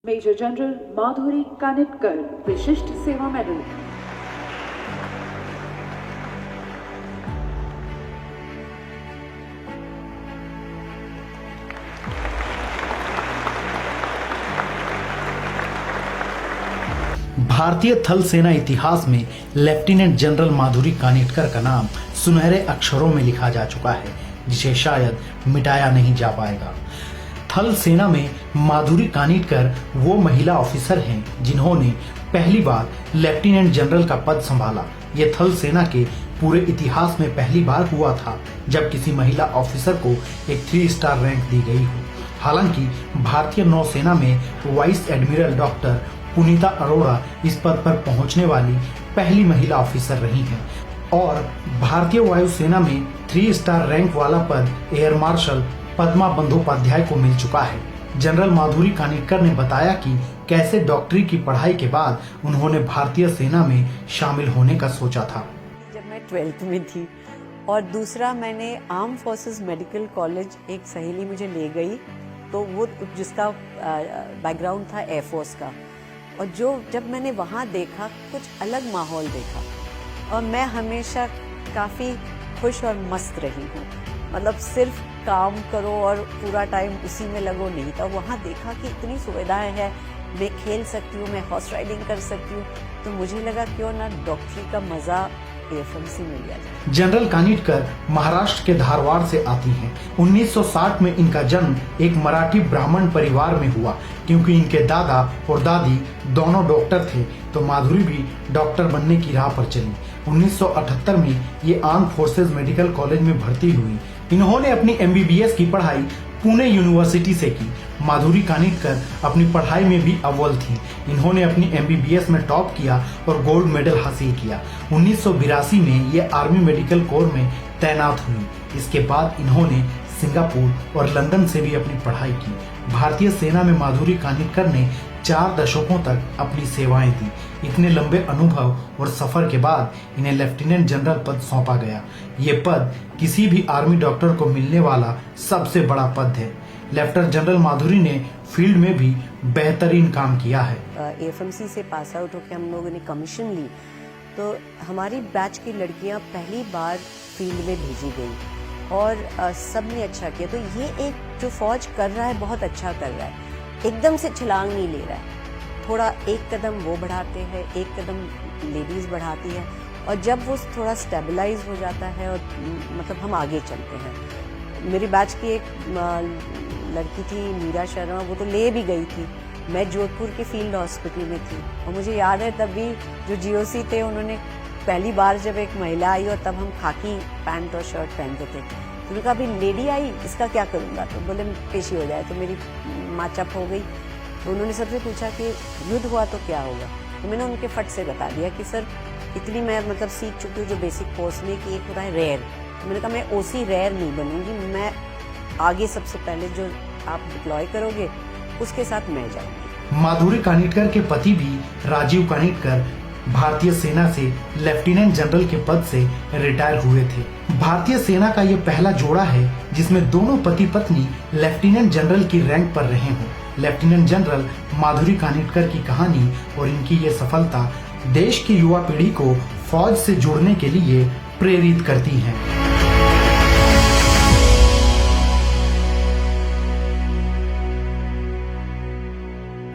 Major general माधुरी कानिटकर विशिष्ट सेवा medal. भारतीय थल सेना इतिहास में लेफ्टिनेंट जनरल माधुरी कानिटकर का नाम सुनहरे अक्षरों में लिखा जा चुका है, जिसे शायद मिटाया नहीं जा पाएगा। थल सेना में माधुरी कानिटकर वो महिला ऑफिसर हैं जिन्होंने पहली बार लेफ्टिनेंट जनरल का पद संभाला। ये थल सेना के पूरे इतिहास में पहली बार हुआ था जब किसी महिला ऑफिसर को एक 3 स्टार रैंक दी गई हो। हालांकि भारतीय नौसेना में वाइस एडमिरल डॉक्टर पुनीता अरोड़ा इस पद पर पहुंचने वाली पहली महिला ऑफिसर रही हैं और भारतीय वायुसेना में 3 स्टार रैंक वाला पद एयर मार्शल पद्मा बंदोपाध्याय को मिल चुका है। जनरल माधुरी कानिटकर ने बताया कि कैसे डॉक्टरी की पढ़ाई के बाद उन्होंने भारतीय सेना में शामिल होने का सोचा था। जब मैं 12th में थी और दूसरा मैंने आर्म फोर्सेस मेडिकल कॉलेज, एक सहेली मुझे ले गई तो वो जिसका बैकग्राउंड था एयरफोर्स का, और जब मैंने वहाँ देखा कुछ अलग माहौल देखा और मैं हमेशा काफ़ी खुश और मस्त रही हूँ। मतलब सिर्फ काम करो और पूरा टाइम उसी में लगो नहीं था। वहाँ देखा कि इतनी सुविधाएं हैं, मैं खेल सकती हूँ, मैं हॉर्स राइडिंग कर सकती हूँ, तो मुझे लगा क्यों ना डॉक्टरी का मज़ा एएफएमसी में लिया जाए। जनरल कानिटकर महाराष्ट्र के धारवाड़ से आती हैं। 1960 में इनका जन्म एक मराठी ब्राह्मण परिवार में हुआ। क्योंकि इनके दादा और दादी दोनों डॉक्टर थे तो माधुरी भी डॉक्टर बनने की राह पर चली। 1978 में ये आर्म फोर्सेस मेडिकल कॉलेज में भर्ती हुई। इन्होंने अपनी MBBS की पढ़ाई पुणे यूनिवर्सिटी से की। माधुरी कानिटकर अपनी पढ़ाई में भी अव्वल थी। इन्होंने अपनी MBBS में टॉप किया और गोल्ड मेडल हासिल किया। 1982 में ये आर्मी मेडिकल कोर में तैनात हुई। इसके बाद इन्होंने सिंगापुर और लंदन से भी अपनी पढ़ाई की। भारतीय सेना में माधुरी कानिटकर ने 4 दशकों तक अपनी सेवाएं दी। इतने लंबे अनुभव और सफर के बाद इन्हें लेफ्टिनेंट जनरल पद सौंपा गया। ये पद किसी भी आर्मी डॉक्टर को मिलने वाला सबसे बड़ा पद है। लेफ्टिनेंट जनरल माधुरी ने फील्ड में भी बेहतरीन काम किया है। एएफएमसी से पास आउट होकर हम लोगों ने कमीशन ली तो हमारी बैच की लड़कियां पहली बार फील्ड में भेजी गई और सब ने अच्छा किया। तो ये एक जो फौज कर रहा है बहुत अच्छा कर रहा है, एकदम से छलांग नहीं ले रहा है, थोड़ा एक कदम वो बढ़ाते हैं, एक कदम लेडीज बढ़ाती है, और जब वो थोड़ा स्टेबलाइज हो जाता है और मतलब हम आगे चलते हैं। मेरी बैच की एक लड़की थी मीरा शर्मा, वो तो ले भी गई थी। मैं जोधपुर के फील्ड हॉस्पिटल में थी और मुझे याद है तब भी जो GOC थे उन्होंने पहली बार जब एक महिला आई और तब हम खाकी पैंट और शर्ट पहनते थे, तो उन्होंने कहा अभी लेडी आई, इसका क्या करूँगा, तो बोले पेशी हो जाए। तो मेरी माचअप हो गई। तो उन्होंने सबसे पूछा कि युद्ध हुआ तो क्या होगा, तो मैंने उनके फट से बता दिया कि सर इतनी मैं मतलब सीख चुकी हूँ जो बेसिक कोर्स में कि एक होता है रेयर। तो मैंने कहा मैं OC रेयर नहीं बनूंगी, मैं आगे सबसे पहले जो आप डिप्लॉय करोगे उसके साथ मैं जाऊंगी। माधुरी कानिटकर के पति भी राजीव कानिटकर भारतीय सेना से लेफ्टिनेंट जनरल के पद से रिटायर हुए थे। भारतीय सेना का ये पहला जोड़ा है जिसमें दोनों पति पत्नी लेफ्टिनेंट जनरल की रैंक पर रहे हों। लेफ्टिनेंट जनरल माधुरी कानिटकर की कहानी और इनकी ये सफलता देश की युवा पीढ़ी को फौज से जुड़ने के लिए प्रेरित करती है।